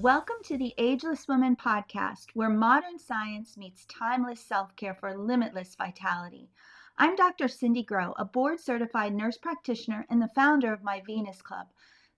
Welcome to the Ageless Woman Podcast, where modern science meets timeless self-care for limitless vitality. I'm Dr. Cindy Groh, a board-certified nurse practitioner and the founder of My Venus Club.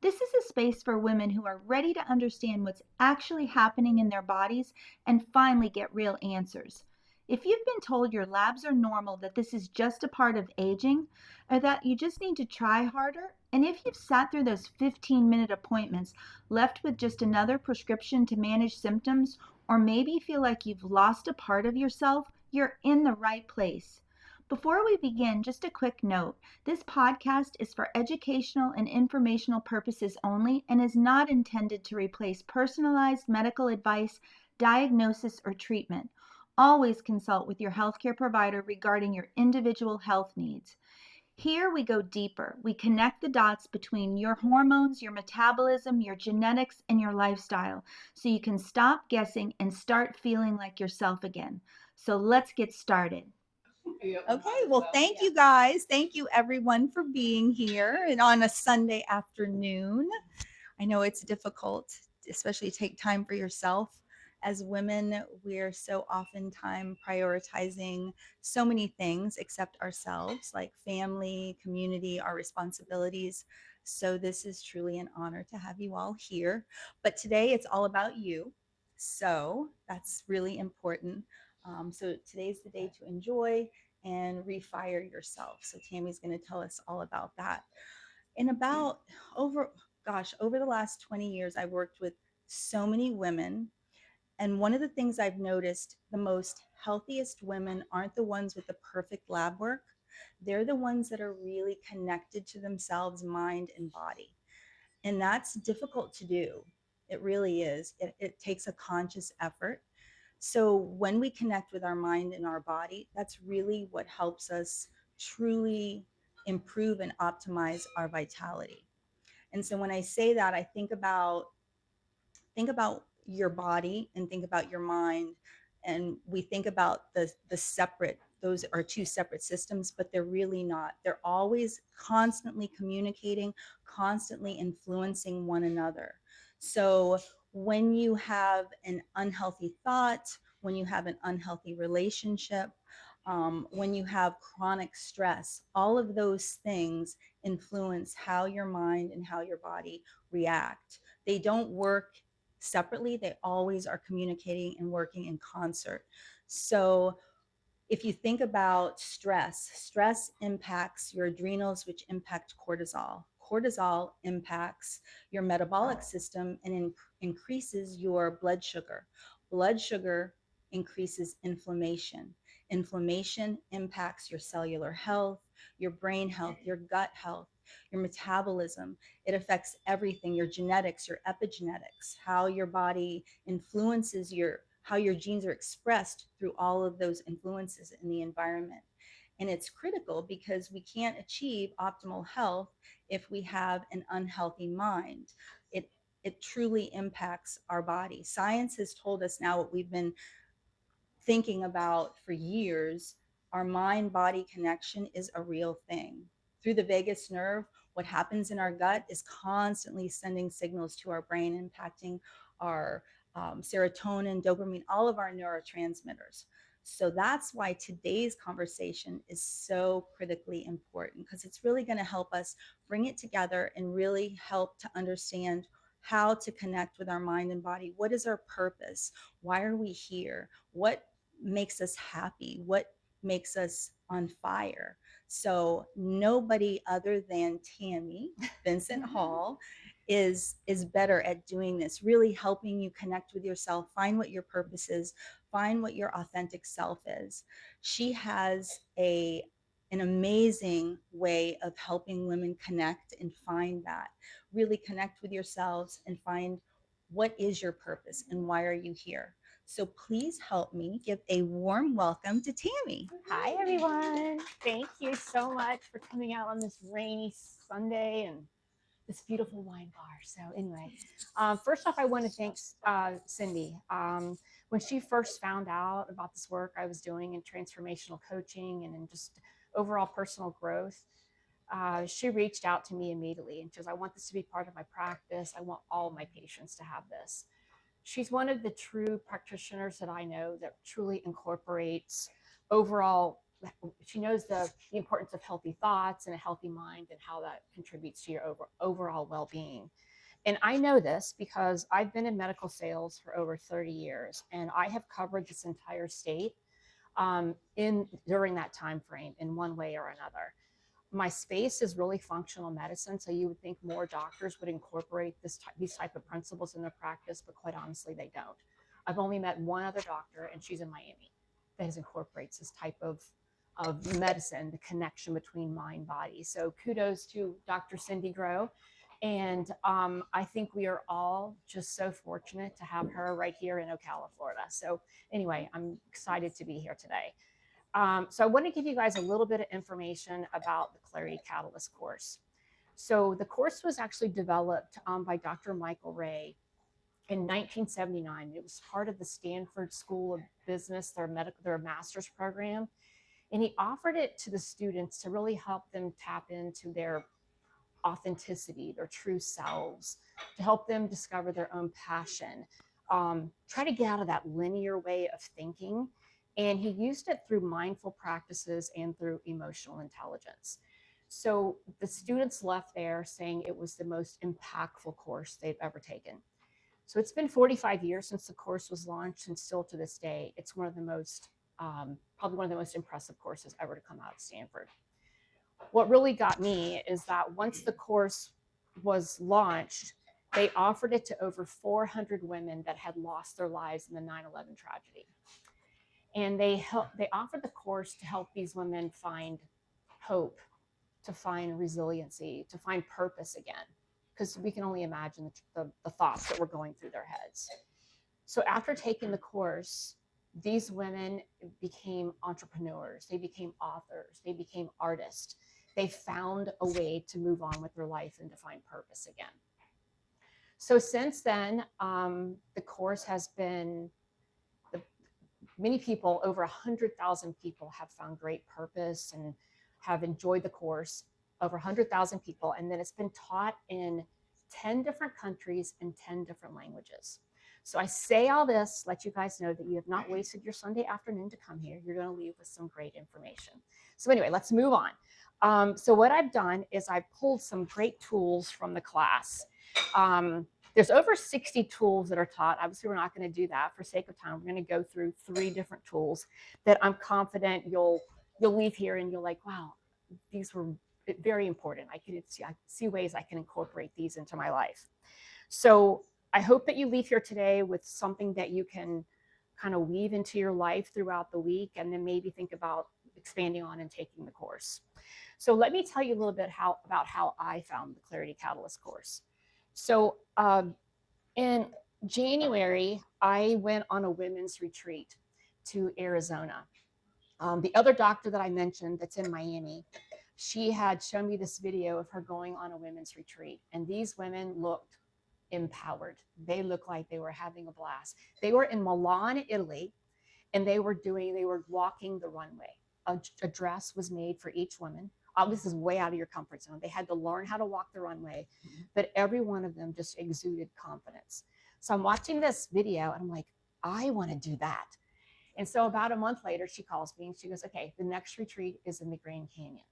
This is a space for women who are ready to understand what's actually happening in their bodies and finally get real answers. If you've been told your labs are normal, that this is just a part of aging, or that you just need to try harder, and if you've sat through those 15-minute appointments left with just another prescription to manage symptoms, or maybe feel like you've lost a part of yourself, you're in the right place. Before we begin, just a quick note. This podcast is for educational and informational purposes only and is not intended to replace personalized medical advice, diagnosis, or treatment. Always consult with your healthcare provider regarding your individual health needs. Here we go deeper. We connect the dots between your hormones, your metabolism, your genetics, and your lifestyle so you can stop guessing and start feeling like yourself again. So let's get started. Okay, well, thank you guys. Thank you everyone for being here and on a Sunday afternoon. I know it's difficult, especially take time for yourself. As women, we're so oftentimes prioritizing so many things except ourselves, like family, community, our responsibilities. So this is truly an honor to have you all here. But today it's all about you. So that's really important. So today's the day to enjoy and refire yourself. So Tammy's going to tell us all about that. And about over, over the last 20 years, I've worked with so many women. And one of the things I've noticed, the most healthiest women aren't the ones with the perfect lab work. They're the ones that are really connected to themselves, mind and body. And that's difficult to do. It really is. It takes a conscious effort. So when we connect with our mind and our body, that's really what helps us truly improve and optimize our vitality. And so when I say that, I think about your body and think about your mind, and we think about the separate, those are two separate systems, but they're really not. They're always constantly communicating, constantly influencing one another. So when you have an unhealthy thought, when you have an unhealthy relationship, when you have chronic stress, all of those things influence how your mind and how your body react. They don't work separately, they always are communicating and working in concert. So if you think about stress impacts your adrenals, which impact cortisol. Cortisol impacts your metabolic system and increases your blood sugar. Blood sugar increases inflammation. Inflammation impacts your cellular health, your brain health, your gut health, your metabolism. It affects everything, your genetics, your epigenetics, how your body influences how your genes are expressed through all of those influences in the environment. And it's critical because we can't achieve optimal health if we have an unhealthy mind. It it truly impacts our body. Science has told us now what we've been thinking about for years. Our mind body connection is a real thing. Through the vagus nerve, what happens in our gut is constantly sending signals to our brain, impacting our serotonin, dopamine, all of our neurotransmitters. So that's why today's conversation is so critically important, because it's really going to help us bring it together and really help to understand how to connect with our mind and body. What is our purpose? Why are we here? What makes us happy? What makes us on fire? So nobody other than Tammy Vincent Hall is better at doing this, really helping you connect with yourself, find what your purpose is, find what your authentic self is. She has an amazing way of helping women connect and find that. Really connect with yourselves and find what is your purpose and why are you here. So please help me give a warm welcome to Tammy. Hi, everyone. Thank you so much for coming out on this rainy Sunday and this beautiful wine bar. So, anyway, first off, I want to thank Cindy. When she first found out about this work I was doing in transformational coaching and in just overall personal growth, she reached out to me immediately and she goes, I want this to be part of my practice. I want all my patients to have this. she's one of the true practitioners that I know that truly incorporates overall. She knows the importance of healthy thoughts and a healthy mind and how that contributes to your overall well-being. And I know this because I've been in medical sales for over 30 years, and I have covered this entire state in during that time frame in one way or another. My space is really functional medicine, so you would think more doctors would incorporate these type of principles in their practice, but quite honestly, they don't. I've only met one other doctor, and she's in Miami, that incorporates this type of medicine, the connection between mind body. So kudos to Dr. Cindy Grow. And I think we are all just so fortunate to have her right here in Ocala, Florida. So anyway, I'm excited to be here today. So I want to give you guys a little bit of information about the Clarity Catalyst course. So the course was actually developed by Dr. Michael Ray in 1979. It was part of the Stanford School of Business, their master's program. And he offered it to the students to really help them tap into their authenticity, their true selves, to help them discover their own passion, try to get out of that linear way of thinking. And he used it through mindful practices and through emotional intelligence. So the students left there saying it was the most impactful course they've ever taken. So it's been 45 years since the course was launched, and still to this day, it's one of the most, probably one of the most impressive courses ever to come out of Stanford. What really got me is that once the course was launched, they offered it to over 400 women that had lost their lives in the 9/11 tragedy. And they offered the course to help these women find hope, to find resiliency, to find purpose again, because we can only imagine the thoughts that were going through their heads. So after taking the course, these women became entrepreneurs, they became authors, they became artists. They found a way to move on with their life and to find purpose again. So since then, the course has been, many people, over 100,000 people have found great purpose and have enjoyed the course, over 100,000 people. And then it's been taught in 10 different countries in 10 different languages. So I say all this, let you guys know that you have not wasted your Sunday afternoon to come here. You're going to leave with some great information. So anyway, let's move on. So what I've done is I've pulled some great tools from the class. There's over 60 tools that are taught. Obviously, we're not going to do that for sake of time. We're going to go through 3 different tools that I'm confident you'll leave here and you're like, wow, these were very important. I see ways I can incorporate these into my life. So I hope that you leave here today with something that you can kind of weave into your life throughout the week, and then maybe think about expanding on and taking the course. So let me tell you a little bit about how I found the Clarity Catalyst course. So in January, I went on a women's retreat to Arizona. The other doctor that I mentioned that's in Miami, she had shown me this video of her going on a women's retreat. And these women looked empowered. They looked like they were having a blast. They were in Milan, Italy, and they were walking the runway. A dress was made for each woman. This is way out of your comfort zone. They had to learn how to walk the runway, but every one of them just exuded confidence. So I'm watching this video and I'm like, I want to do that. And so about a month later, she calls me and she goes, okay, the next retreat is in the Grand Canyon.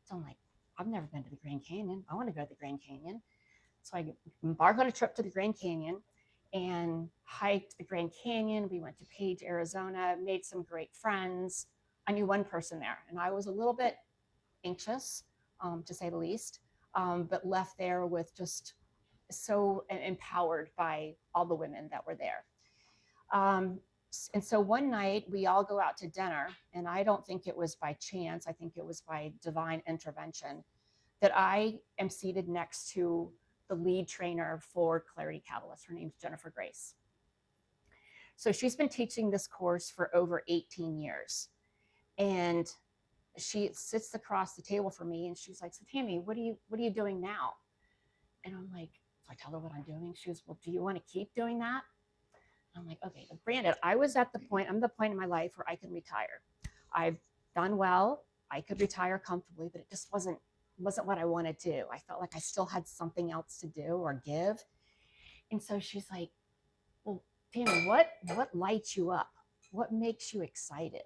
So I'm like, I've never been to the Grand Canyon. I want to go to the Grand Canyon. So I embarked on a trip to the Grand Canyon and hiked the Grand Canyon. We went to Page, Arizona, made some great friends. I knew one person there, and I was a little bit anxious, to say the least, but left there with just so empowered by all the women that were there. And so one night we all go out to dinner, and I don't think it was by chance. I think it was by divine intervention that I am seated next to the lead trainer for Clarity Catalyst. Her name's Jennifer Grace. So she's been teaching this course for over 18 years. And she sits across the table from me and she's like, so Tammy, what are you doing now? And I'm like, so I tell her what I'm doing. She goes, well, do you want to keep doing that? And I'm like, okay, granted, I'm the point in my life where I can retire. I've done well. I could retire comfortably, but it just wasn't what I wanted to do. I felt like I still had something else to do or give. And so she's like, well, Tammy, what lights you up? What makes you excited?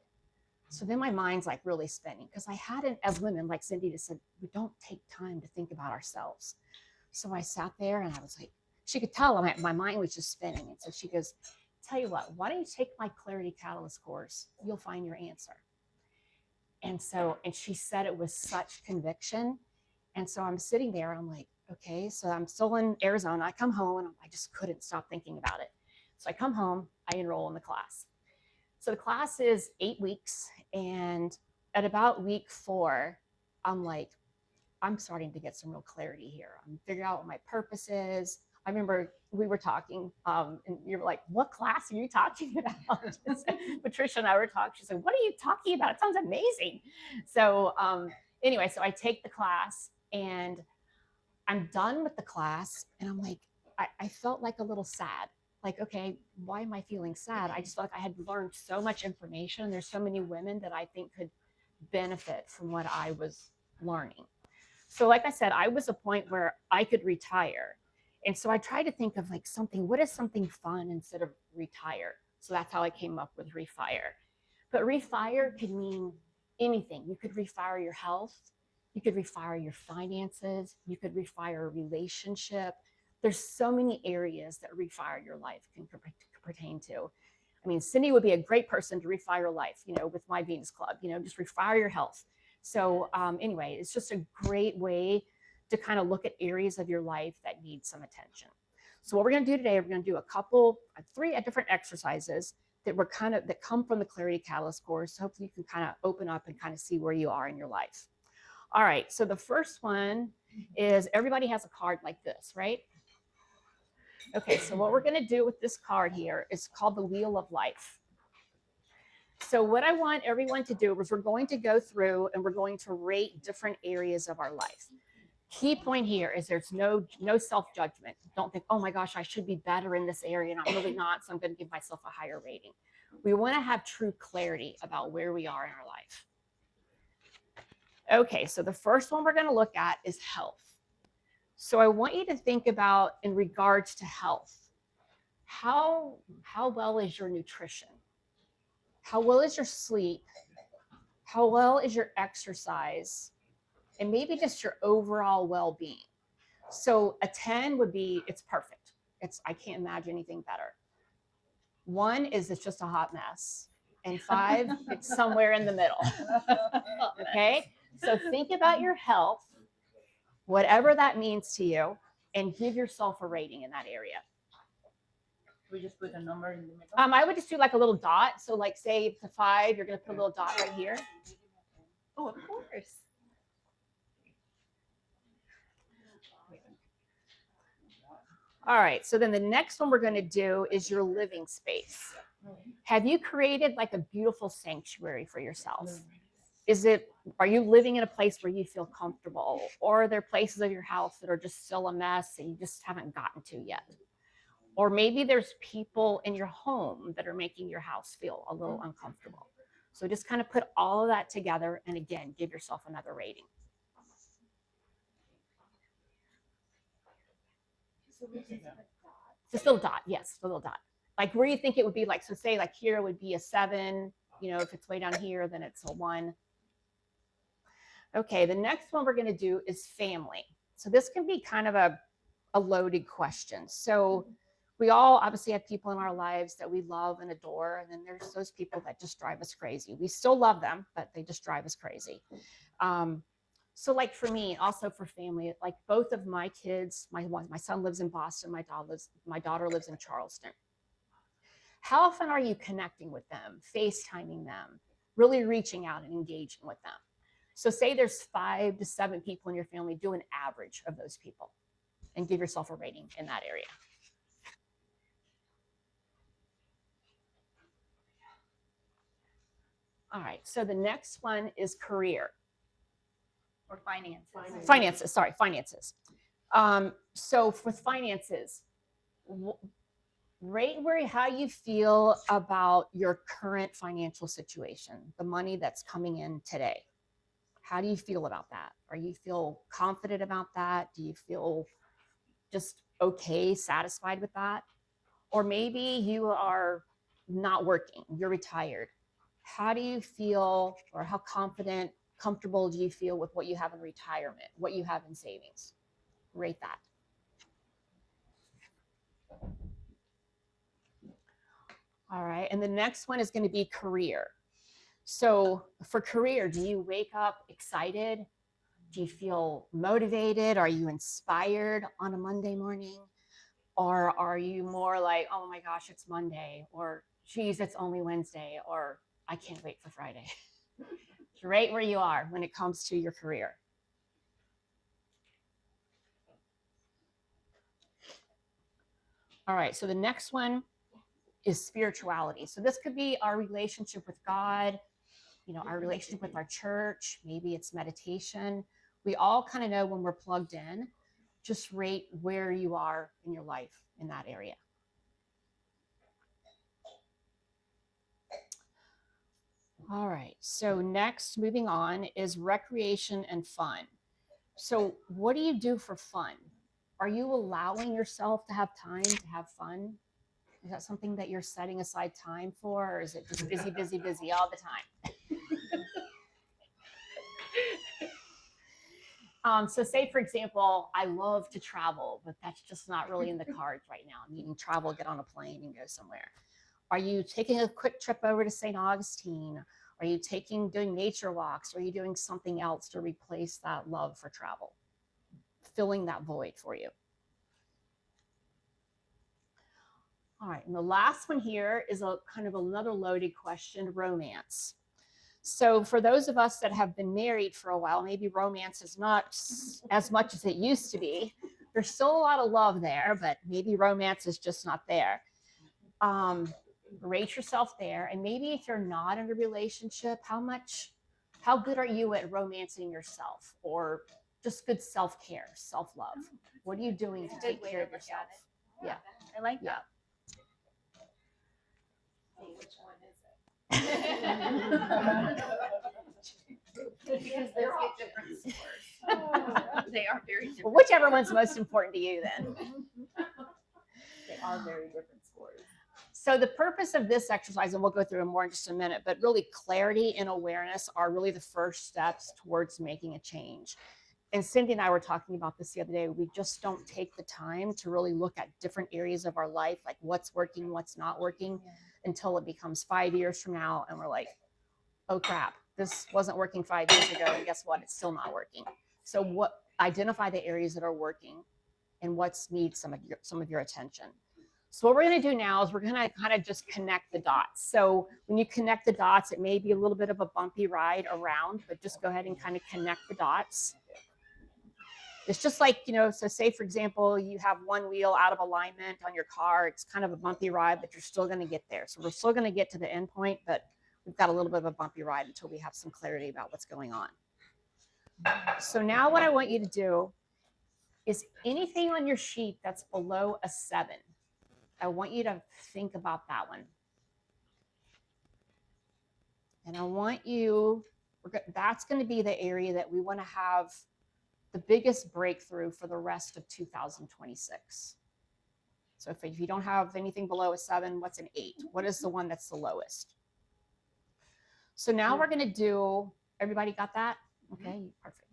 So then my mind's like really spinning because I hadn't, as women, like Cindy just said, we don't take time to think about ourselves. So I sat there and I was like, she could tell my mind was just spinning. And so she goes, tell you what, why don't you take my Clarity Catalyst course? You'll find your answer. And so, and she said it with such conviction. And so I'm sitting there, I'm like, okay, so I'm still in Arizona. I come home and I just couldn't stop thinking about it. So I come home, I enroll in the class. So the class is 8 weeks. And at about week 4, I'm like, I'm starting to get some real clarity here. I'm figuring out what my purpose is. I remember we were talking, and you were like, what class are you talking about? Patricia and I were talking. She said, what are you talking about? It sounds amazing. So anyway, so I take the class and I'm done with the class. And I'm like, I felt like a little sad. Like, okay, why am I feeling sad? I just felt like I had learned so much information. There's so many women that I think could benefit from what I was learning. So like I said, I was a point where I could retire. And so I tried to think of like something, what is something fun instead of retire? So that's how I came up with refire. But refire could mean anything. You could refire your health. You could refire your finances. You could refire a relationship. There's so many areas that refire your life can pertain to. I mean, Cindy would be a great person to refire life, with my Venus Club, just refire your health. So anyway, it's just a great way to kind of look at areas of your life that need some attention. So what we're going to do today, we're going to do 3 different exercises that come from the Clarity Catalyst course. So hopefully you can kind of open up and kind of see where you are in your life. All right. So the first one is everybody has a card like this, right? Okay. So what we're going to do with this card here is called the Wheel of Life. So what I want everyone to do is we're going to go through and we're going to rate different areas of our life. Key point here is there's no self-judgment. Don't think, oh my gosh, I should be better in this area and I'm really not, so I'm going to give myself a higher rating. We want to have true clarity about where we are in our life. Okay, so the first one we're going to look at is health. So I want you to think about, in regards to health, how well is your nutrition? How well is your sleep? How well is your exercise? And maybe just your overall well-being. So a 10 would be, it's perfect. I can't imagine anything better. 1 is it's just a hot mess. And 5, it's somewhere in the middle. Okay? So think about your health, whatever that means to you, and give yourself a rating in that area. We just put a number in the middle. I would just do like a little dot. So like say it's a 5, you're going to put a little dot right here. Oh, of course. All right, so then the next one we're going to do is your living space. Have you created like a beautiful sanctuary for yourself? Are you living in a place where you feel comfortable? Or are there places of your house that are just still a mess and you just haven't gotten to yet? Or maybe there's people in your home that are making your house feel a little uncomfortable. So just kind of put all of that together and again, give yourself another rating. Just a little dot, yes, a little dot. Like where you think it would be like, so say like here would be a 7, if it's way down here, then it's a 1. Okay, the next one we're going to do is family. So this can be kind of a loaded question. So we all obviously have people in our lives that we love and adore, and then there's those people that just drive us crazy. We still love them, but they just drive us crazy. So like for me, also for family, like both of my kids, my son lives in Boston, my daughter lives in Charleston. How often are you connecting with them, FaceTiming them, really reaching out and engaging with them? So say there's 5 to 7 people in your family, do an average of those people and give yourself a rating in that area. All right, so the next one is career. Or finances. Finances. So with finances, rate how you feel about your current financial situation, the money that's coming in today. How do you feel about that? Are you feel confident about that? Do you feel just okay, satisfied with that? Or maybe you are not working, you're retired. How do you feel, or how comfortable do you feel with what you have in retirement, what you have in savings? Rate that. All right, and the next one is going to be career. So for career, do you wake up excited? Do you feel motivated? Are you inspired on a Monday morning? Or are you more like, oh my gosh, it's Monday, or geez, it's only Wednesday, or I can't wait for Friday? It's right where you are when it comes to your career. All right, so the next one is spirituality. So this could be our relationship with God, our relationship with our church. Maybe it's meditation. We all kind of know when we're plugged in. Just rate where you are in your life in that area. All right, so next, moving on, is recreation and fun. So what do you do for fun? Are you allowing yourself to have time to have fun? Is that something that you're setting aside time for, or is it just busy, busy, busy all the time? So say, for example, I love to travel, but that's just not really in the cards right now. I'm needing travel, get on a plane and go somewhere. Are you taking a quick trip over to St. Augustine? Are you doing nature walks? Are you doing something else to replace that love for travel? Filling that void for you. All right, and the last one here is a kind of another loaded question, romance. So for those of us that have been married for a while, maybe romance is not as much as it used to be. There's still a lot of love there, but maybe romance is just not there. Rate yourself there. And maybe if you're not in a relationship, how good are you at romancing yourself, or just good self-care, self-love? What are you doing to take care of yourself? Yeah, I like that. Which one is it? Because those get different scores. They are very different. Well, whichever one's most important to you then. They are very different scores. So the purpose of this exercise, and we'll go through them more in just a minute, but really clarity and awareness are really the first steps towards making a change. And Cindy and I were talking about this the other day. We just don't take the time to really look at different areas of our life, like what's working, what's not working, until it becomes 5 years from now. And we're like, oh crap, this wasn't working 5 years ago. And guess what? It's still not working. So identify the areas that are working and what needs some of your attention. So what we're going to do now is we're going to kind of just connect the dots. So when you connect the dots, it may be a little bit of a bumpy ride around, but just go ahead and kind of connect the dots. It's just like, so say, for example, you have one wheel out of alignment on your car. It's kind of a bumpy ride, but you're still going to get there. So we're still going to get to the end point, but we've got a little bit of a bumpy ride until we have some clarity about what's going on. So now what I want you to do is anything on your sheet that's below a 7. I want you to think about that one. And I want you, that's going to be the area that we want to have the biggest breakthrough for the rest of 2026. So if you don't have anything below a 7, what's an 8? What is the one that's the lowest? So now we're going to do, everybody got that? Okay, perfect.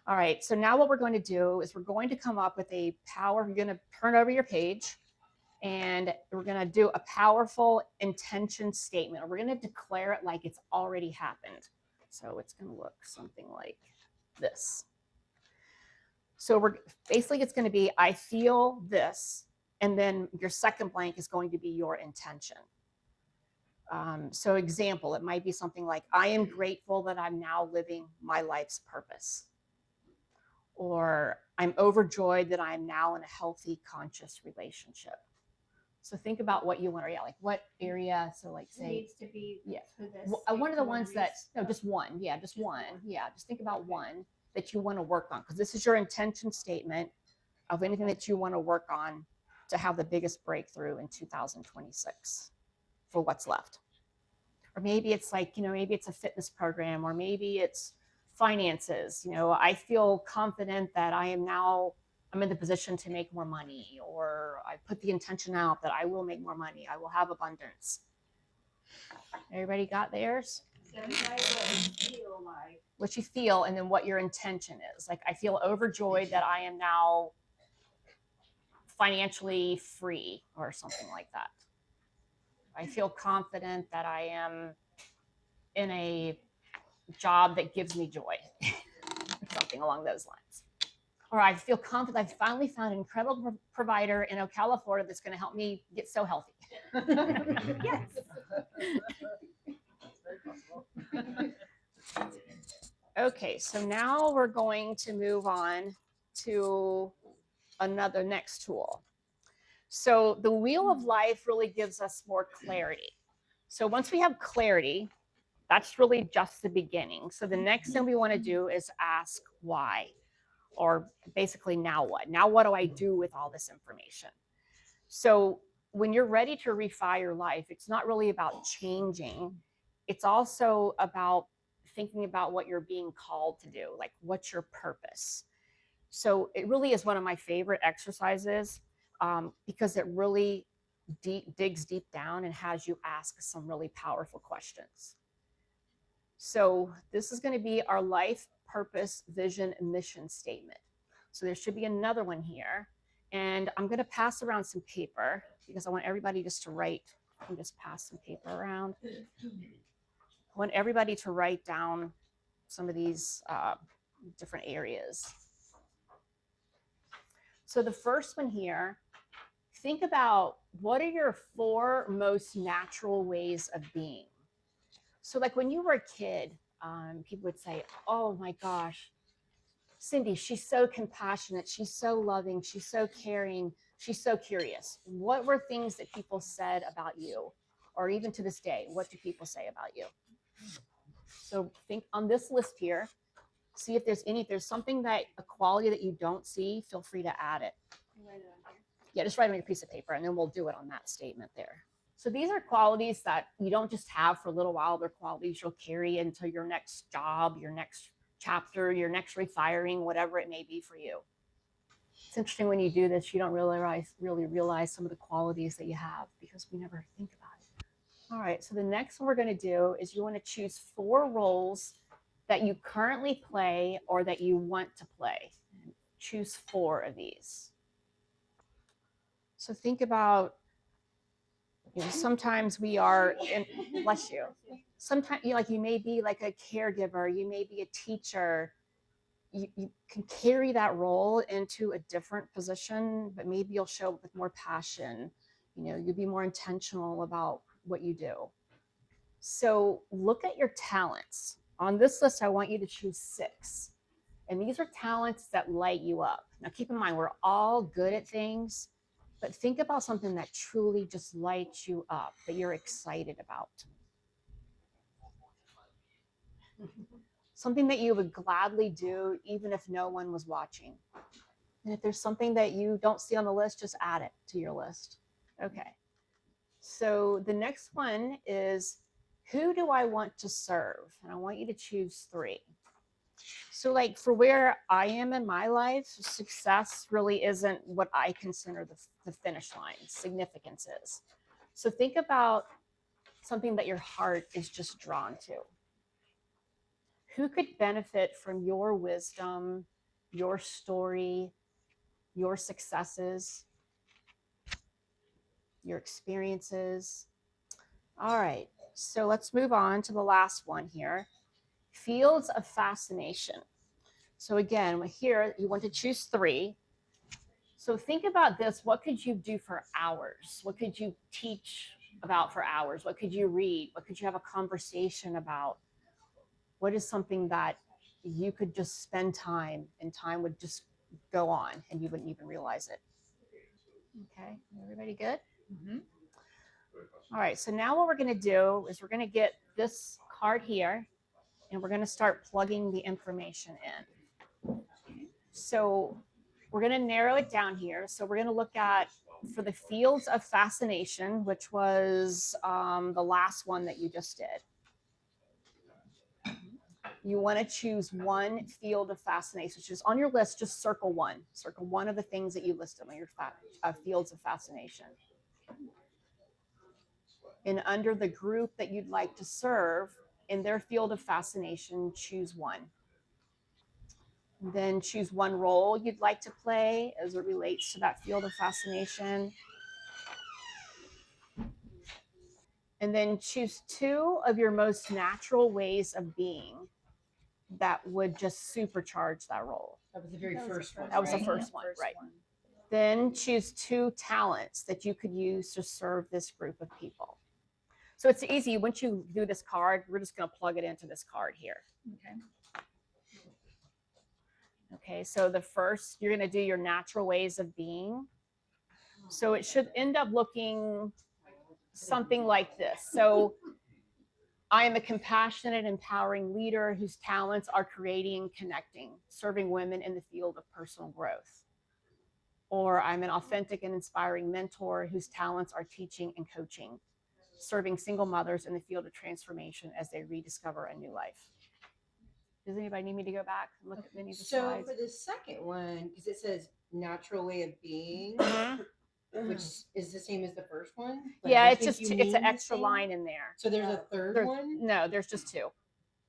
All right, so now what we're going to do is we're going to come up with a power, you're going to turn over your page, and we're going to do a powerful intention statement. We're going to declare it like it's already happened. So it's going to look something like this. So it's going to be, I feel this, and then your second blank is going to be your intention. So example, it might be something like, I am grateful that I'm now living my life's purpose. Or I'm overjoyed that I am now in a healthy, conscious relationship. So think about what you want to, like what area. So like say, it needs to be for this. One of the ones that, no, just one. Yeah, just one. Yeah, just think about one that you want to work on, because this is your intention statement of anything that you want to work on to have the biggest breakthrough in 2026 for what's left. Or maybe it's like, maybe it's a fitness program, or maybe it's finances. I feel confident that I am now I'm in the position to make more money, or I put the intention out that I will make more money, I will have abundance. Everybody got theirs? What you feel, and then what your intention is. Like, I feel overjoyed that I am now financially free, or something like that. I feel confident that I am in a job that gives me joy, something along those lines. Or I feel confident I finally found an incredible provider in Ocala, Florida that's going to help me get so healthy. Yes. Okay, so now we're going to move on to another next tool. So the wheel of life really gives us more clarity. So once we have clarity, that's really just the beginning. So the next thing we want to do is ask why, or basically now what? Now what do I do with all this information? So when you're ready to refi your life, it's not really about changing. It's also about thinking about what you're being called to do, like what's your purpose. So it really is one of my favorite exercises because it really digs deep down and has you ask some really powerful questions. So this is going to be our life purpose, vision, and mission statement. So there should be another one here. And I'm going to pass around some paper because I want everybody just to write. I can just pass some paper around. I want everybody to write down some of these different areas. So the first one here, think about what are your 4 most natural ways of being. So like when you were a kid, people would say, oh my gosh, Cindy, she's so compassionate, she's so loving, she's so caring, she's so curious. What were things that people said about you? Or even to this day, what do people say about you? So think on this list here, see if there's something that, a quality that you don't see, feel free to add it. Yeah, just write on your piece of paper and then we'll do it on that statement there. So these are qualities that you don't just have for a little while, they're qualities you'll carry into your next job, your next chapter, your next refiring, whatever it may be for you. It's interesting when you do this, you don't really realize some of the qualities that you have because we never think about it. All right, so the next one we're going to do is you want to choose 4 roles that you currently play or that you want to play. Choose 4 of these. So think about, sometimes we are, bless you. Sometimes you may be like a caregiver, you may be a teacher. You can carry that role into a different position, but maybe you'll show up with more passion. You'll be more intentional about what you do. So look at your talents. On this list, I want you to choose 6. And these are talents that light you up. Now, keep in mind, we're all good at things, but think about something that truly just lights you up, that you're excited about. Something that you would gladly do even if no one was watching. And if there's something that you don't see on the list, just add it to your list. Okay. So the next one is, who do I want to serve? And I want you to choose 3. So like for where I am in my life, success really isn't what I consider the finish line. Significance is. So think about something that your heart is just drawn to. Who could benefit from your wisdom, your story, your successes, your experiences? All right, so let's move on to the last one here. Fields of fascination. So again, here you want to choose 3. So think about this. What could you do for hours? What could you teach about for hours? What could you read? What could you have a conversation about? What is something that you could just spend time, and time would just go on and you wouldn't even realize it? Okay, everybody good? Mm-hmm. All right, so now what we're going to do is we're going to get this card here and we're going to start plugging the information in. So we're going to narrow it down here. So we're going to look at, for the fields of fascination, which was the last one that you just did. You want to choose one field of fascination, which is on your list. Just circle one. Circle one of the things that you listed on your fields of fascination. And under the group that you'd like to serve in their field of fascination, choose one. Then choose one role you'd like to play as it relates to that field of fascination. And then choose two of your most natural ways of being that would just supercharge that role. That was the very first one. That was the first one, right? Then choose two talents that you could use to serve this group of people. So it's easy. Once you do this card, we're just going to plug it into this card here. Okay, so the first, you're going to do your natural ways of being. So it should end up looking something like this. So I am a compassionate, empowering leader whose talents are creating, connecting, serving women in the field of personal growth. Or I'm an authentic and inspiring mentor whose talents are teaching and coaching, serving single mothers in the field of transformation as they rediscover a new life. Does anybody need me to go back and look at any of the slides? So for the second one, because it says natural way of being, which is the same as the first one. Yeah, it's just it's an extra line in there. So there's a third one? No, there's just two.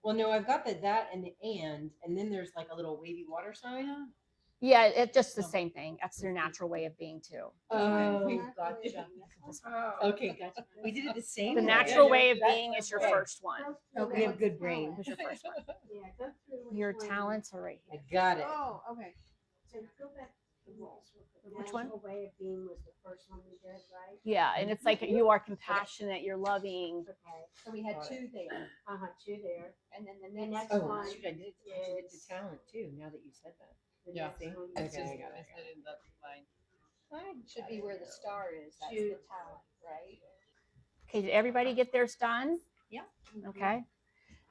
Well, no, I've got that and the and then there's like a little wavy water sign. Yeah, it's just the same thing. That's their natural way of being too. Oh, gotcha. Okay, gotcha. We did it the same The way. natural way of being is your first one. Oh, we have good brain. Who's your first one? Your talents are right here. I got it. Oh, okay. So go back to the roles. Which one? Natural way of being was the first one we did, right? Yeah, and it's like you are compassionate, you're loving. Okay. So we had two there, Two there. and then The the next. next Oh, one shoot, I did it to talent too, now that you said that. The Yeah. next one Okay, was I got it. Should be where the star is, that's the Two. talent, right? Okay, did everybody get theirs done? Yeah. Okay.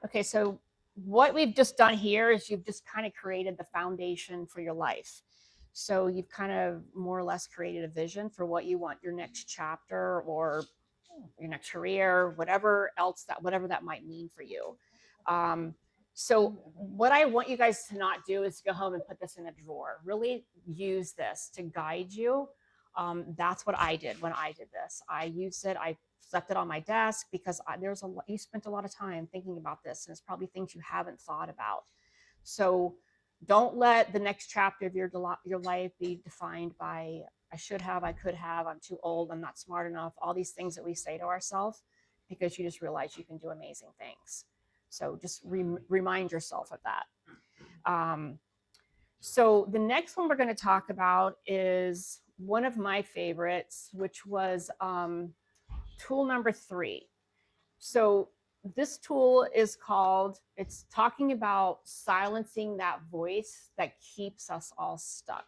Okay, so what we've just done here is you've just kind of created the foundation for your life. So you've kind of more or less created a vision for what you want your next chapter or your next career, whatever that might mean for you. So what I want you guys to not do is go home and put this in a drawer. Really use this to guide you. That's what I did when I did this. I used it. I left it on my desk because you spent a lot of time thinking about this, and it's probably things you haven't thought about. So don't let the next chapter of your life be defined by I should have, I could have, I'm too old, I'm not smart enough, all these things that we say to ourselves, because you just realize you can do amazing things. So just remind yourself of that. So the next one we're going to talk about is one of my favorites, which was tool number 3. So this tool is it's talking about silencing that voice that keeps us all stuck.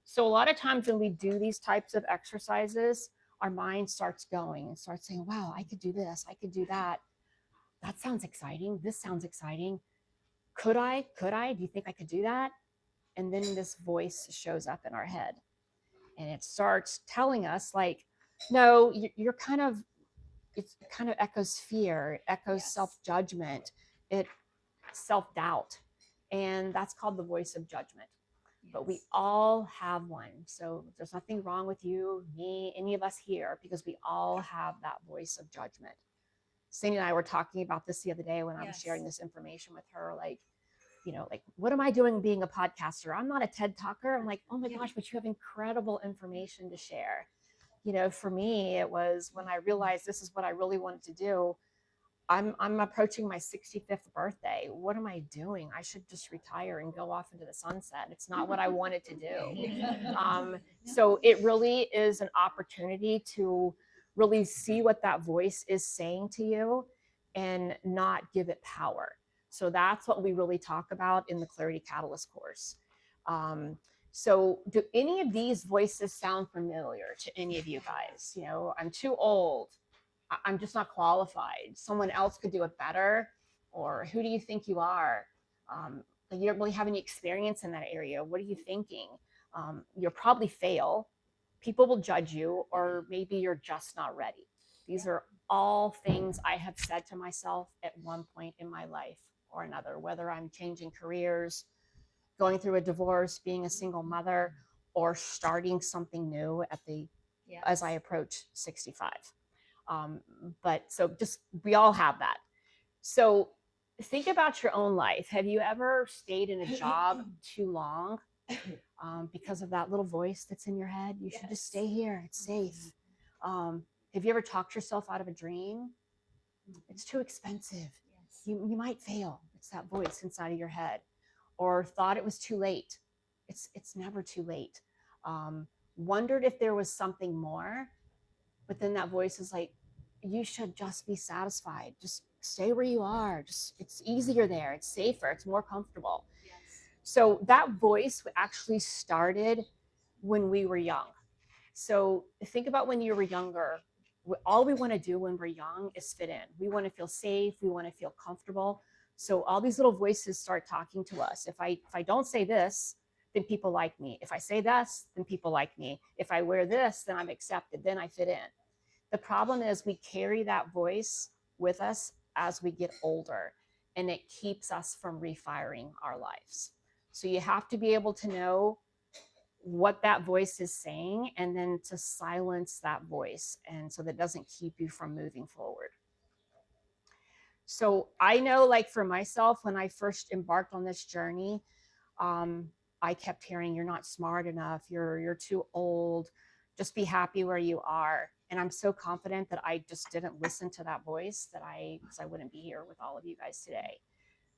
So a lot of times when we do these types of exercises, our mind starts going and starts saying, wow, I could do this, I could do that. That sounds exciting. This sounds exciting. Could I? Do you think I could do that? And then this voice shows up in our head and it starts telling us like, no, it kind of echoes fear, it echoes self-judgment, it self-doubt. And that's called the voice of judgment. But we all have one. So there's nothing wrong with you, me, any of us here, because we all have that voice of judgment. Cindy and I were talking about this the other day when I was sharing this information with her, like, what am I doing being a podcaster? I'm not a TED talker. I'm like, oh my gosh, but you have incredible information to share. For me, it was when I realized this is what I really wanted to do. I'm approaching my 65th birthday. What am I doing? I should just retire and go off into the sunset. It's not what I wanted to do. So it really is an opportunity to really see what that voice is saying to you and not give it power. So that's what we really talk about in the Clarity Catalyst course. So do any of these voices sound familiar to any of you guys? I'm too old. I'm just not qualified. Someone else could do it better. Or who do you think you are? You don't really have any experience in that area. What are you thinking? You'll probably fail. People will judge you, or maybe you're just not ready. These are all things I have said to myself at one point in my life or another, whether I'm changing careers, going through a divorce, being a single mother, or starting something new as I approach 65. But so just, we all have that. So think about your own life. Have you ever stayed in a job too long because of that little voice that's in your head? You should just stay here. It's safe. Have you ever talked yourself out of a dream? It's too expensive. You might fail. It's that voice inside of your head. Or thought it was too late. It's never too late. Wondered if there was something more, but then that voice is like, you should just be satisfied. Just stay where you are. It's easier there. It's safer. It's more comfortable. Yes. So that voice actually started when we were young. So think about when you were younger. All we want to do when we're young is fit in. We want to feel safe. We want to feel comfortable. So all these little voices start talking to us. If I don't say this, then people like me. If I say this, then people like me. If I wear this, then I'm accepted. Then I fit in. The problem is we carry that voice with us as we get older, and it keeps us from refiring our lives. So you have to be able to know what that voice is saying, and then to silence that voice, and so that doesn't keep you from moving forward. So I know, like for myself, when I first embarked on this journey, I kept hearing, you're not smart enough, you're too old, just be happy where you are. And I'm so confident that I just didn't listen to that voice, because I wouldn't be here with all of you guys today.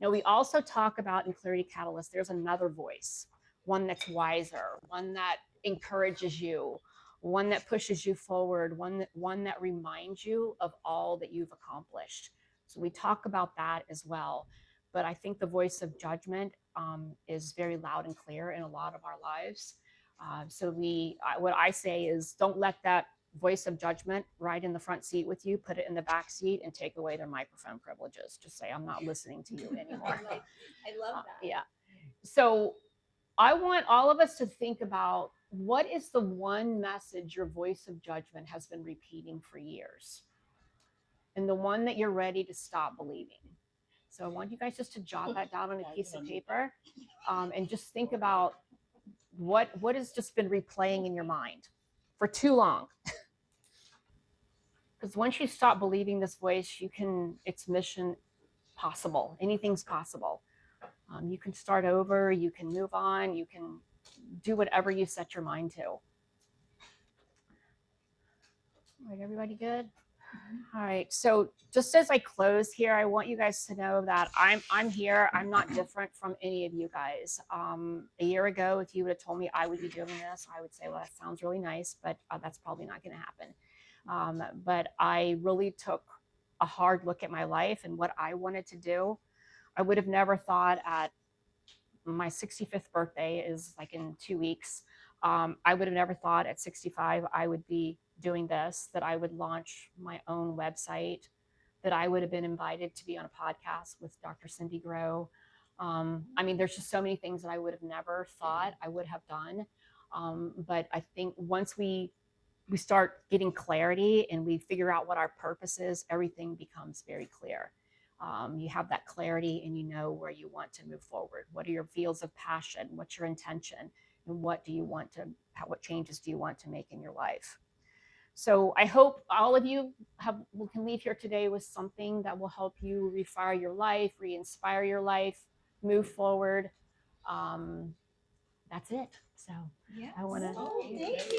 Now, we also talk about in Clarity Catalyst, there's another voice, one that's wiser, one that encourages you, one that pushes you forward, one that reminds you of all that you've accomplished. So we talk about that as well. But I think the voice of judgment is very loud and clear in a lot of our lives. So what I say is, don't let that voice of judgment ride in the front seat with you, put it in the back seat, and take away their microphone privileges. Just say, I'm not listening to you anymore. I love that. Yeah. So I want all of us to think about, what is the one message your voice of judgment has been repeating for years, and the one that you're ready to stop believing. So I want you guys just to jot that down on a piece of paper, and just think about what has just been replaying in your mind for too long. Because once you stop believing this voice, it's mission possible. Anything's possible. You can start over, you can move on, you can do whatever you set your mind to. All right, everybody good? All right, so just as I close here, I want you guys to know that I'm here. I'm not different from any of you guys. A year ago, if you would have told me I would be doing this, I would say, well, that sounds really nice, but that's probably not going to happen. But I really took a hard look at my life and what I wanted to do. I would have never thought at my 65th birthday is like in 2 weeks. I would have never thought at 65 I would be doing this, that I would launch my own website, that I would have been invited to be on a podcast with Dr. Cindy Grow. I mean, there's just so many things that I would have never thought I would have done. But I think once we start getting clarity and we figure out what our purpose is, everything becomes very clear. You have that clarity and you know where you want to move forward. What are your fields of passion? What's your intention? And what changes do you want to make in your life? So I hope all of you can leave here today with something that will help you refire your life, re-inspire your life, move forward. That's it. So yes. I want to. Oh, thank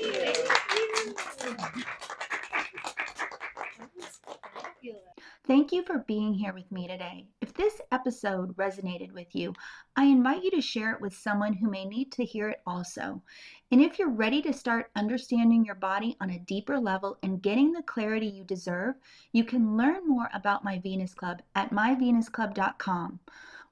you. Thank you for being here with me today. If this episode resonated with you, I invite you to share it with someone who may need to hear it also. And if you're ready to start understanding your body on a deeper level and getting the clarity you deserve, you can learn more about My Venus Club at myvenusclub.com.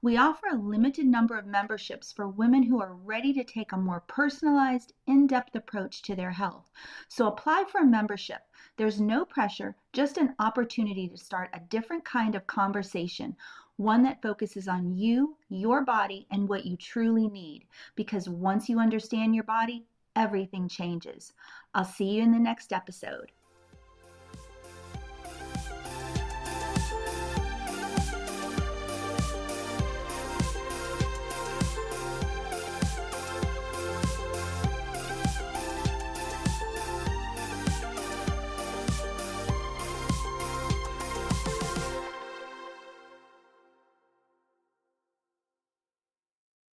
We offer a limited number of memberships for women who are ready to take a more personalized, in-depth approach to their health. So apply for a membership. There's no pressure, just an opportunity to start a different kind of conversation, one that focuses on you, your body, and what you truly need. Because once you understand your body, everything changes. I'll see you in the next episode.